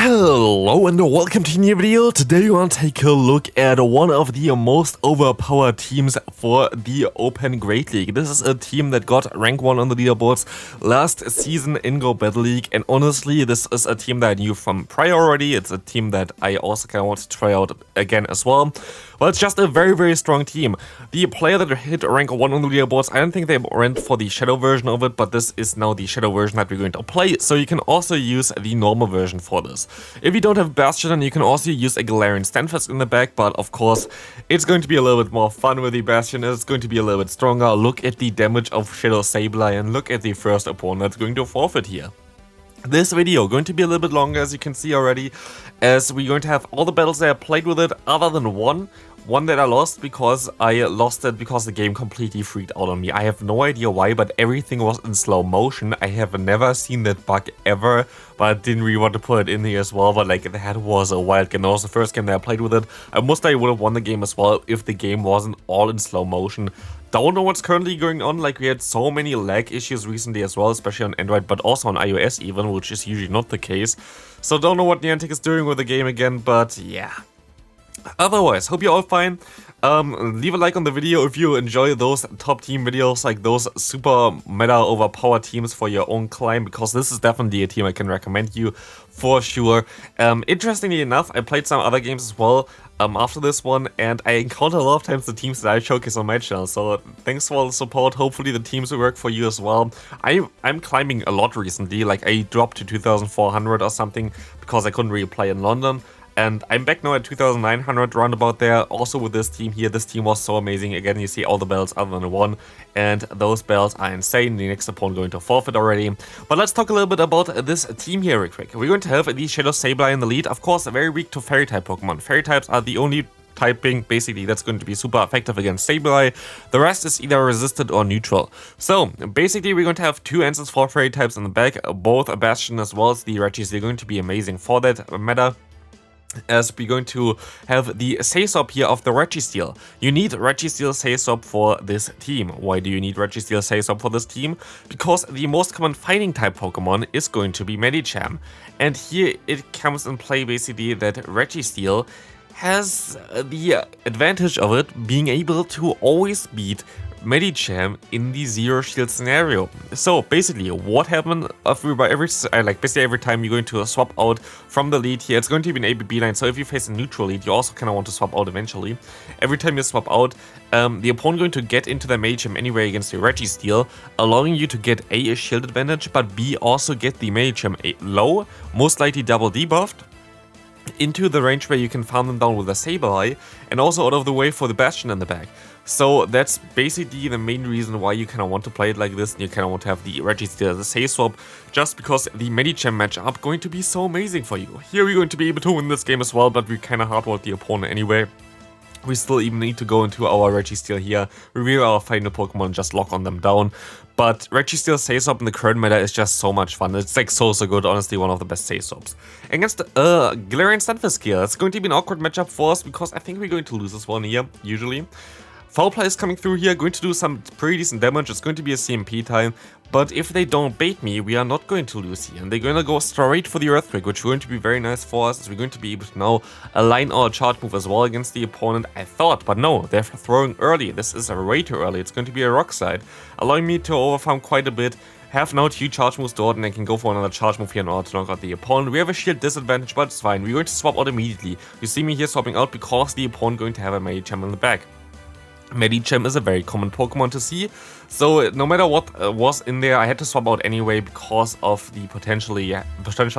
Hello and welcome to a new video. Today we want to take a look at one of the most overpowered teams for the Open Great League. This is a team that got rank 1 on the leaderboards last season in Go Battle League, and honestly this is a team that I knew from prior already. It's a team that I also kind of want to try out again as well. Well, it's just a very strong team. The player that hit rank 1 on the leaderboards, I don't think they went for the shadow version of it, but this is now the shadow version that we're going to play, so you can also use the normal version for this. If you don't have Bastion, you can also use a Galarian Standfast in the back, but of course it's going to be a little bit more fun with the Bastion. It's going to be a little bit stronger. Look at the damage of Shadow Sableye and look at the first opponent that's going to forfeit here. This video going to be a little bit longer, as you can see already, as we're going to have all the battles that I played with it other than one that I lost because the game completely freaked out on me. I have no idea why, but everything was in slow motion. I have never seen that bug ever, but I didn't really want to put it in here as well, but like that was a wild game. That was the first game that I played with it. I most likely would have won the game as well if the game wasn't all in slow motion. Don't know what's currently going on. Like, we had so many lag issues recently as well, especially on Android, but also on iOS even, which is usually not the case. So don't know what Niantic is doing with the game again, but yeah. Otherwise, hope you're all fine. Leave a like on the video if you enjoy those top team videos, like those super meta overpowered teams for your own climb, because this is definitely a team I can recommend you for sure. Interestingly enough, I played some other games as well after this one, and I encountered a lot of times the teams that I showcase on my channel, so thanks for the support. Hopefully the teams will work for you as well. I'm climbing a lot recently, like I dropped to 2400 or something because I couldn't really play in London. And I'm back now at 2900 roundabout there, also with this team here. This team was so amazing. Again, you see all the bells other than one, and those bells are insane. The next opponent going to forfeit already. But let's talk a little bit about this team here real quick. We're going to have the Shadow Sableye in the lead. Of course, very weak to Fairy type Pokemon. Fairy types are the only typing basically that's going to be super effective against Sableye. The rest is either resisted or neutral. So basically we're going to have two answers for Fairy types in the back. Both a Bastion as well as the Regis. They're going to be amazing for that meta, as we're going to have the Saysop here of the Registeel. You need Registeel Saysop for this team. Why do you need Registeel Saysop for this team? Because the most common fighting type Pokemon is going to be Medicham. And here it comes in play basically that Registeel has the advantage of it being able to always beat Medicham in the zero shield scenario. So basically what happened basically every time you're going to swap out from the lead here, it's going to be an ABB line. So if you face a neutral lead, you also kind of want to swap out eventually. Every time you swap out, the opponent going to get into the Medicham anyway against the Registeel, allowing you to get a shield advantage, but B also get the Medicham low, most likely double debuffed, into the range where you can farm them down with a Sableye, and also out of the way for the Bastion in the back. So that's basically the main reason why you kind of want to play it like this, and you kind of want to have the Registeel as a safe swap, just because the Medicham matchup going to be so amazing for you. Here we're going to be able to win this game as well, but we kind of hardwalled the opponent anyway. We still even need to go into our Registeel here, reveal our final Pokemon, and just lock on them down. But Registeel Saysop in the current meta is just so much fun. It's like so good, honestly one of the best Saysops. Against Galarian Stunfisk here, it's going to be an awkward matchup for us because I think we're going to lose this one here, usually. Foul Play is coming through here, going to do some pretty decent damage. It's going to be a CMP time, but if they don't bait me, we are not going to lose here. And they're going to go straight for the Earthquake, which is going to be very nice for us, as we're going to be able to now align our charge move as well against the opponent, I thought. But no, they're throwing early. This is way too early. It's going to be a Rock Slide, allowing me to overfarm quite a bit. Have now 2 charge moves stored, and I can go for another charge move here in order to knock out the opponent. We have a shield disadvantage, but it's fine. We're going to swap out immediately. You see me here swapping out because the opponent going to have a Medicham in the back. Medicham is a very common Pokemon to see, so no matter what was in there, I had to swap out anyway because of the potential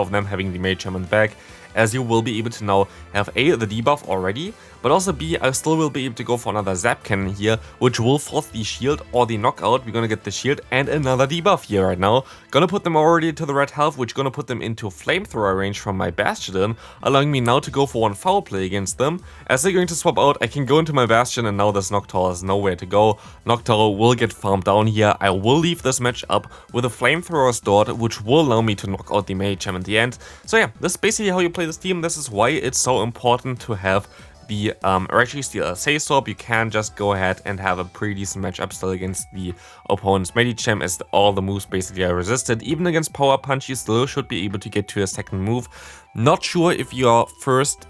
of them having the Medicham in the back, as you will be able to now have A, the debuff already, but also B, I still will be able to go for another Zap Cannon here, which will force the shield or the knockout. We're gonna get the shield and another debuff here right now. Gonna put them already to the red health, which gonna put them into flamethrower range from my Bastion, allowing me now to go for one foul play against them. As they're going to swap out, I can go into my Bastion, and now this Noctowl has nowhere to go. Noctowl will get farmed down here. I will leave this match up with a flamethrower stored, which will allow me to knock out the Medicham in the end. So yeah, this is basically how you play this team. This is why it's so important to have the Reggie Steal Say Swap, you can just go ahead and have a pretty decent matchup still against the opponent's Medicham, as all the moves basically are resisted. Even against Power Punch, you still should be able to get to a second move. Not sure if your first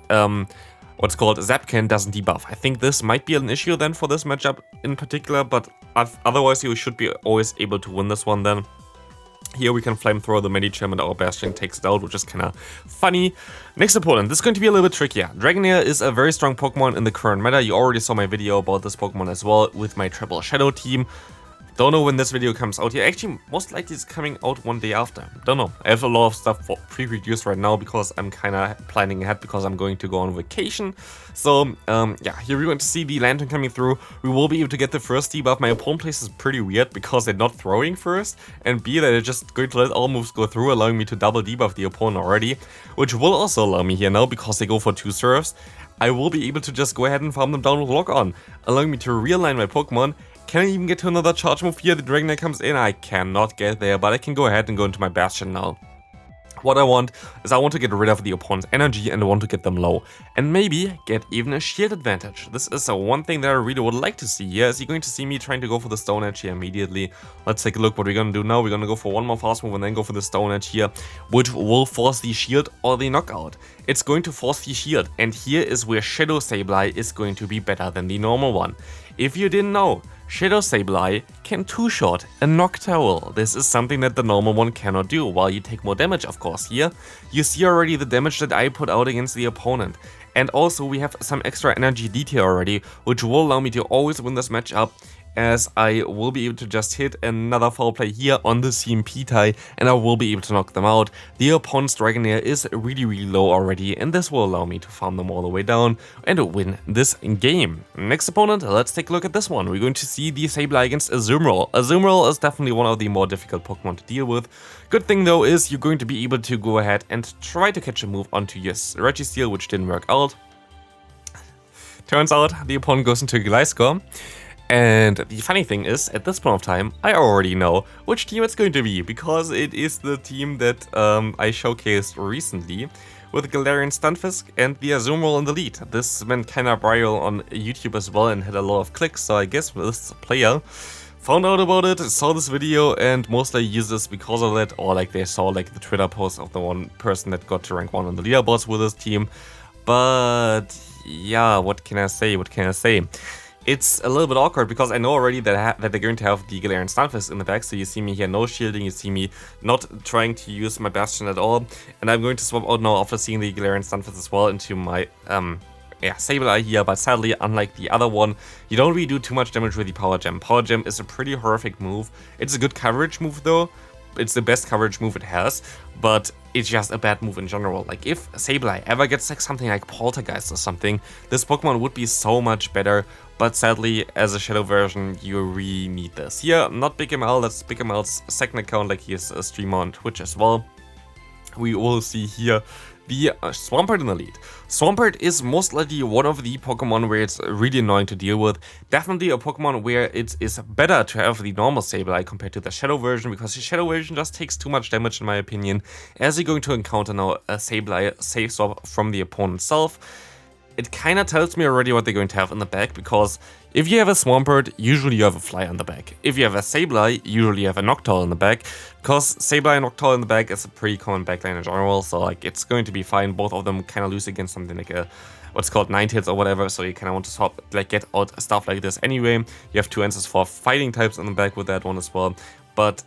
what's called Zapkin doesn't debuff. I think this might be an issue then for this matchup in particular, but otherwise you should be always able to win this one then. Here we can flamethrower the Medicham and our Bastion takes it out, which is kind of funny. Next opponent, this is going to be a little bit trickier. Broguiere is a very strong Pokemon in the current meta. You already saw my video about this Pokemon as well with my Triple Shadow team. Don't know when this video comes out here. Actually, most likely it's coming out one day after. Don't know. I have a lot of stuff pre-produced right now because I'm kind of planning ahead because I'm going to go on vacation. So, yeah, here we're going to see the Lantern coming through. We will be able to get the first debuff. My opponent plays is pretty weird because they're not throwing first, and B, they're just going to let all moves go through, allowing me to double debuff the opponent already, which will also allow me here now because they go for 2 serves. I will be able to just go ahead and farm them down with Lock On, allowing me to realign my Pokemon. Can I even get to another charge move here? The Broguiere comes in. I cannot get there, but I can go ahead and go into my Bastion now. What I want is I want to get rid of the opponent's energy and I want to get them low. And maybe get even a shield advantage. This is one thing that I really would like to see here. Is you're going to see me trying to go for the Stone Edge here immediately. Let's take a look what we're going to do now. We're going to go for one more fast move and then go for the Stone Edge here, which will force the shield or the knockout. It's going to force the shield, and here is where Shadow Sableye is going to be better than the normal one. If you didn't know, Shadow Sableye can 2-shot a Noctowl. This is something that the normal one cannot do, while you take more damage, of course. Here, you see already the damage that I put out against the opponent. And also, we have some extra energy detail already, which will allow me to always win this matchup, as I will be able to just hit another foul play here on the CMP tie, and I will be able to knock them out. The opponent's Broguiere is really low already, and this will allow me to farm them all the way down and win this game. Next opponent, let's take a look at this one. We're going to see the Sableye against Azumarill. Azumarill is definitely one of the more difficult Pokemon to deal with. Good thing though is you're going to be able to go ahead and try to catch a move onto your Registeel, which didn't work out. Turns out the opponent goes into Gliscor. And the funny thing is, at this point of time, I already know which team it's going to be, because it is the team that I showcased recently with Galarian Stunfisk and the Azumarill in the lead. This went kind of viral on YouTube as well and had a lot of clicks, so I guess this player found out about it, saw this video, and mostly used this because of that, or like they saw like the Twitter post of the one person that got to rank 1 on the leaderboards with this team. But yeah, what can I say? It's a little bit awkward because I know already that they're going to have the Galarian Stunfisk in the back, so you see me here no shielding, you see me not trying to use my Bastion at all, and I'm going to swap out now after seeing the Galarian Stunfisk as well into my Sableye here, but sadly, unlike the other one, you don't really do too much damage with the Power Gem. Power Gem is a pretty horrific move. It's a good coverage move though. It's the best coverage move it has, but it's just a bad move in general. Like, if Sableye ever gets like something like Poltergeist or something, this Pokemon would be so much better, but sadly, as a Shadow version, you really need this. Here, not Big ML, that's Big ML's second account, like he is a streamer on Twitch as well. We will see here the Swampert in the lead. Swampert is most likely one of the Pokemon where it's really annoying to deal with. Definitely a Pokemon where it is better to have the normal Sableye compared to the Shadow version, because the Shadow version just takes too much damage in my opinion, as you're going to encounter now a Sableye safe swap from the opponent itself. It kind of tells me already what they're going to have in the back, because if you have a Swampert, usually you have a Fly on the back. If you have a Sableye, usually you have a Noctowl in the back, because Sableye and Noctowl in the back is a pretty common backline in general, so like it's going to be fine. Both of them kind of lose against something like a what's called 9-hits or whatever, so you kind of want to swap, like get out stuff like this anyway. You have 2 answers for fighting types in the back with that one as well, but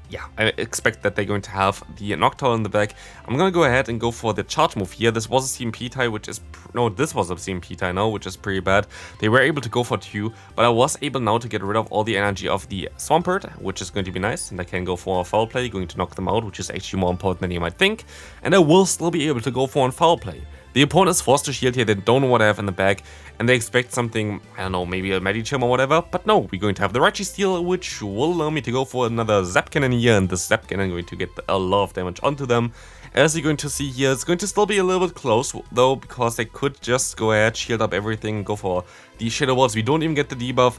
yeah, I expect that they're going to have the Noctowl in the back. I'm gonna go ahead and go for the charge move here. This was a CMP tie, which is... No, this was a CMP tie now, which is pretty bad. They were able to go for 2, but I was able now to get rid of all the energy of the Swampert, which is going to be nice. And I can go for a foul play, going to knock them out, which is actually more important than you might think. And I will still be able to go for a foul play. The opponent is forced to shield here, they don't know what I have in the back, and they expect something, I don't know, maybe a Medicham or whatever, but no, we're going to have the Registeel, which will allow me to go for another Zapcannon here, and this Zapcannon going to get a lot of damage onto them. As you're going to see here, it's going to still be a little bit close, though, because they could just go ahead, shield up everything, go for the Shadow Balls. We don't even get the debuff.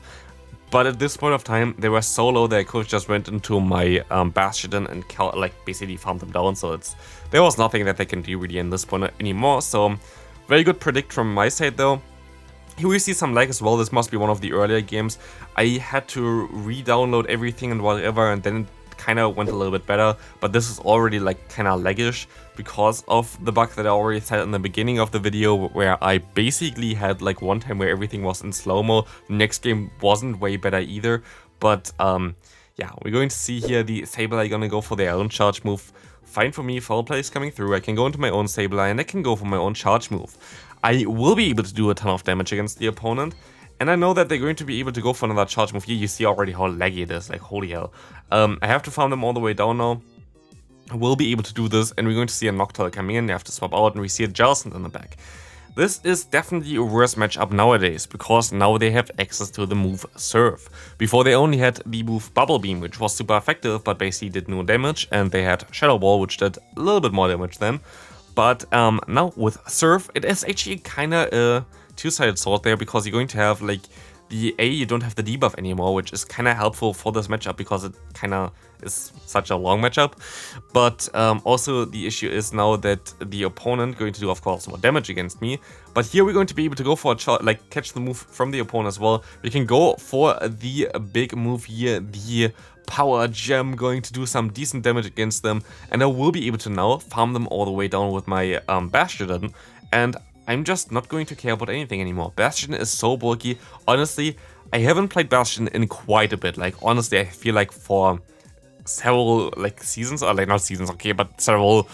But at this point of time, they were so low that I could just went into my Bastion and like basically farmed them down. So there was nothing that they can do really in this point anymore. So Very good predict from my side though. Here we see some lag as well. This must be one of the earlier games. I had to re-download everything and whatever, and then it kind of went a little bit better. But this is already like kind of laggish because of the bug that I already said in the beginning of the video, where I basically had like one time where everything was in slow-mo. The next game wasn't way better either. But yeah, we're going to see here the Sableye gonna go for their own charge move. Fine for me, foul play is coming through. I can go into my own Sableye and I can go for my own charge move. I will be able to do a ton of damage against the opponent, and I know that they're going to be able to go for another charge move here. You see already how laggy it is, like holy hell. I have to farm them all the way down now. I will be able to do this, and we're going to see a Noctowl coming in. They have to swap out, and we see a Jellicent in the back. This is definitely a worse matchup nowadays, because now they have access to the move Surf. Before they only had the move Bubble Beam, which was super effective, but basically did no damage, and they had Shadow Ball, which did a little bit more damage then. But now with Surf, it is actually kind of a two-sided sword there, because you're going to have like the you don't have the debuff anymore, which is kind of helpful for this matchup because it kind of is such a long matchup. But also the issue is now that the opponent going to do, of course, more damage against me. But here we're going to be able to go for a catch the move from the opponent as well. We can go for the big move here, the Power Gem, going to do some decent damage against them, and I will be able to now farm them all the way down with my Bastion, and I'm just not going to care about anything anymore. Bastion is so bulky. Honestly, I haven't played Bastion in quite a bit. Like, honestly, I feel like for several seasons, or like not seasons, okay, but several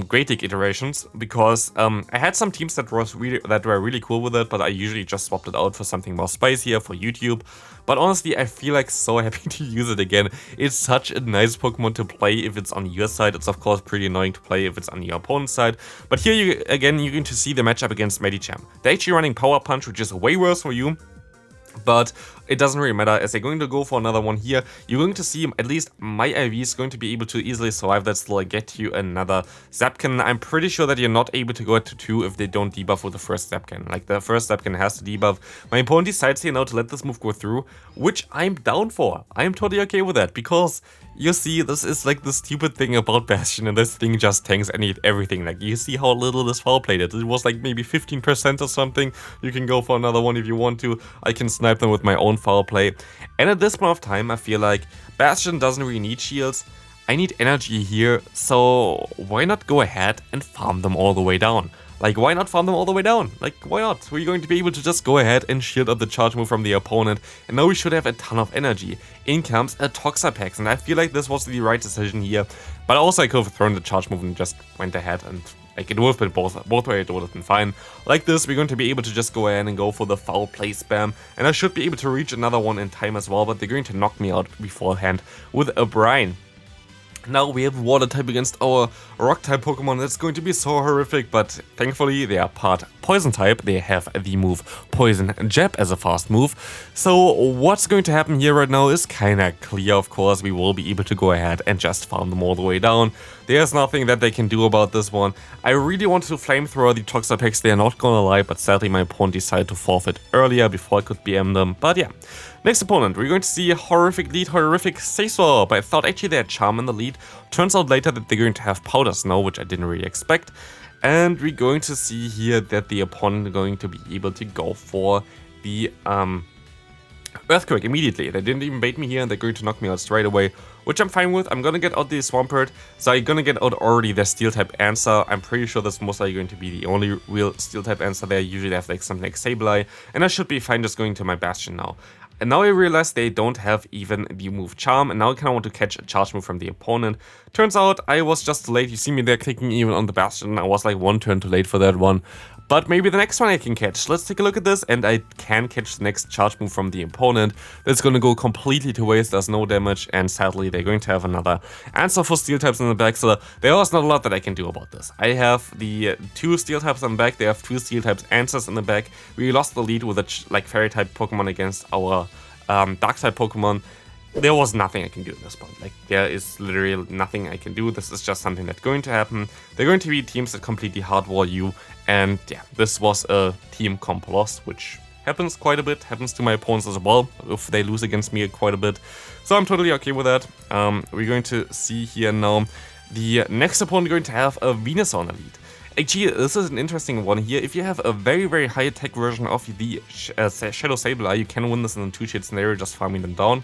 Great League iterations, because I had some teams that were really cool with it, but I usually just swapped it out for something more spicier for YouTube. But honestly, I feel like so happy to use it again. It's such a nice Pokemon to play if it's on your side. It's of course pretty annoying to play if it's on your opponent's side. But here you're going to see the matchup against Medicham. They're actually running Power Punch, which is way worse for you. But it doesn't really matter, as they're going to go for another one here. You're going to see at least my IV is going to be able to easily survive that, still get you another Zapkin. I'm pretty sure that you're not able to go to 2 if they don't debuff with the first Zapkin. Like, the first Zapkin has to debuff. My opponent decides here now to let this move go through, which I'm down for. I'm totally okay with that, because you see, this is like the stupid thing about Bastion, and this thing just tanks everything. Like, you see how little this foul played it. It was like maybe 15% or something. You can go for another one if you want to. I can snipe them with my own foul play. And at this point of time, I feel like Bastion doesn't really need shields. I need energy here, so why not go ahead and farm them all the way down? Like, why not farm them all the way down? Like, why not? We're going to be able to just go ahead and shield up the charge move from the opponent, and now we should have a ton of energy. In comes a Toxapex, and I feel like this was the right decision here. But also I could have thrown the charge move and just went ahead, and like, it would have been both ways, it would have been fine. Like this, we're going to be able to just go ahead and go for the foul play spam, and I should be able to reach another one in time as well, but they're going to knock me out beforehand with a Brine. Now we have Water type against our Rock type Pokemon. That's going to be so horrific, but thankfully they are part Poison type. They have the move Poison Jab as a fast move. So what's going to happen here right now is kinda clear, of course. We will be able to go ahead and just farm them all the way down. There's nothing that they can do about this one. I really wanted to Flamethrower the Toxapex, they are not gonna lie, but sadly my opponent decided to forfeit earlier before I could BM them. But yeah. Next opponent, we're going to see a horrific lead, horrific Sasor. I thought actually they had Charm in the lead. Turns out later that they're going to have Powder Snow, which I didn't really expect. And we're going to see here that the opponent is going to be able to go for the Earthquake immediately. They didn't even bait me here, and they're going to knock me out straight away, which I'm fine with. I'm gonna get out the Swampert, so I'm gonna get out already their Steel type answer. I'm pretty sure that's most likely going to be the only real Steel type answer there. Usually they have like something like Sableye, and I should be fine just going to my Bastion now. And now I realize they don't have even the move Charm, and now I kind of want to catch a charge move from the opponent. Turns out I was just too late. You see me there clicking even on the Bastion. I was like one turn too late for that one. But maybe the next one I can catch. Let's take a look at this, and I can catch the next charge move from the opponent. That's going to go completely to waste. There's no damage, and sadly they're going to have another answer for Steel types in the back, so there was not a lot that I can do about this. I have the 2 Steel types in the back, they have 2 Steel types answers in the back. We lost the lead with a Fairy type Pokemon against our Dark type Pokemon. There was nothing I can do at this point. Like, there is literally nothing I can do. This is just something that's going to happen. They're going to be teams that completely hardwall you, and yeah, this was a team comp loss, which happens quite a bit, happens to my opponents as well, if they lose against me quite a bit. So I'm totally okay with that. We're going to see here now the next opponent going to have a Venusaur in the lead. Actually, this is an interesting one here. If you have a very high-tech version of the Shadow Sableye, you can win this in a 2-shade scenario, just farming them down.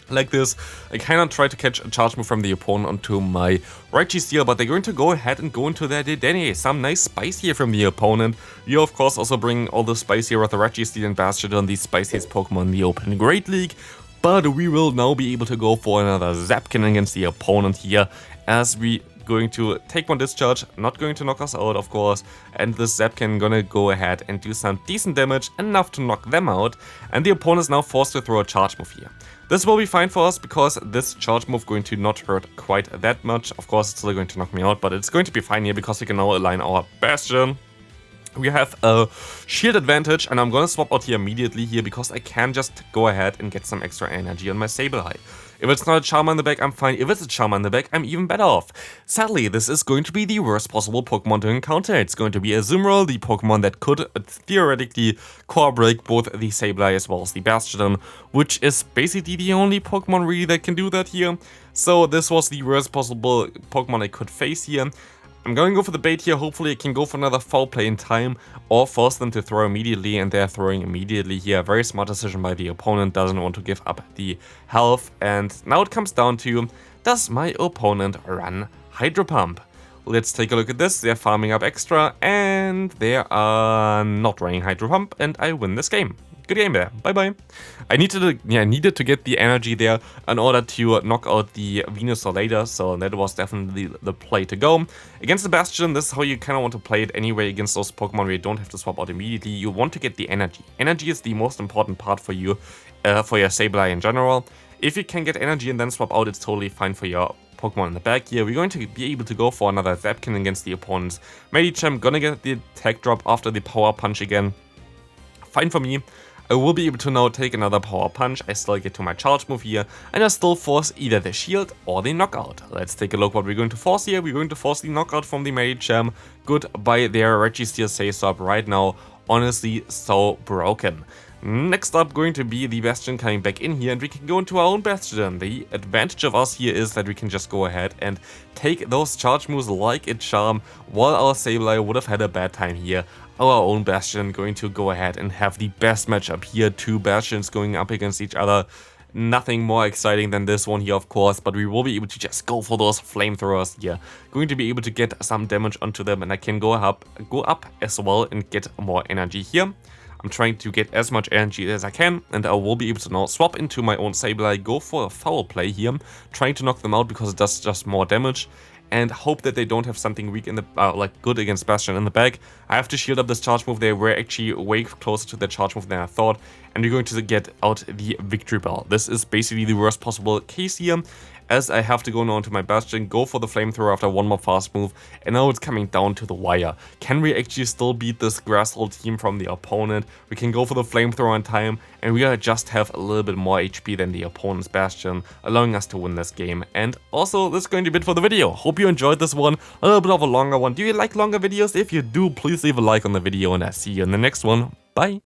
Like this, I cannot try to catch a charge move from the opponent onto my Registeel, but they're going to go ahead and go into their Dedenne. Some nice spice here from the opponent. You of course also bring all the spice here with the Registeel and Bastion, the spiciest Pokemon in the Open Great League. But we will now be able to go for another Zapkin against the opponent here, as we going to take one discharge, not going to knock us out of course, and this Zapkin gonna go ahead and do some decent damage, enough to knock them out, and the opponent is now forced to throw a charge move here. This will be fine for us because this charge move going to not hurt quite that much. Of course it's still going to knock me out, but it's going to be fine here because we can now align our Bastion. We have a shield advantage, and I'm gonna swap out here immediately here because I can just go ahead and get some extra energy on my Sableye. If it's not a Charmer in the back, I'm fine. If it's a Charmer in the back, I'm even better off. Sadly, this is going to be the worst possible Pokemon to encounter. It's going to be a Zumroll, the Pokemon that could theoretically core break both the Sableye as well as the Bastion, which is basically the only Pokemon really that can do that here. So this was the worst possible Pokemon I could face here. I'm going to go for the bait here. Hopefully I can go for another foul play in time or force them to throw immediately, and they're throwing immediately here. Very smart decision by the opponent, doesn't want to give up the health. And now it comes down to, does my opponent run Hydro Pump? Let's take a look at this. They're farming up extra and they are not running Hydro Pump, and I win this game. Good game there. Bye-bye. I needed to get the energy there in order to knock out the Venusaur later, so that was definitely the play to go. Against the Bastion, this is how you kind of want to play it anyway against those Pokemon where you don't have to swap out immediately. You want to get the energy. Energy is the most important part for you, for your Sableye in general. If you can get energy and then swap out, it's totally fine for your Pokemon in the back here. We're going to be able to go for another Zapkin against the opponents. Medicham gonna get the attack drop after the Power Punch again. Fine for me. I will be able to now take another Power Punch. I still get to my charge move here, and I still force either the shield or the knockout. Let's take a look what we're going to force here. We're going to force the knockout from the Medicham. Goodbye there, Registeel saves up right now. Honestly, so broken. Next up going to be the Bastion coming back in here, and we can go into our own Bastion. The advantage of us here is that we can just go ahead and take those charge moves like a charm, while our Sableye would have had a bad time here. Our own Bastion going to go ahead and have the best matchup here. Two Bastions going up against each other. Nothing more exciting than this one here, of course, but we will be able to just go for those flamethrowers here. Going to be able to get some damage onto them, and I can go up as well and get more energy here. I'm trying to get as much energy as I can, and I will be able to now swap into my own Sableye, go for a foul play here, trying to knock them out because it does just more damage, and hope that they don't have something weak in the like good against Bastion in the back. I have to shield up this charge move. They were actually way closer to the charge move than I thought, and we're going to get out the victory bell. This is basically the worst possible case here, as I have to go now into my Bastion, go for the flamethrower after one more fast move, and now it's coming down to the wire. Can we actually still beat this Grasshole team from the opponent? We can go for the flamethrower in time, and we just have a little bit more HP than the opponent's Bastion, allowing us to win this game. And also, this is going to be it for the video. Hope you enjoyed this one, a little bit of a longer one. Do you like longer videos? If you do, please leave a like on the video, and I'll see you in the next one. Bye!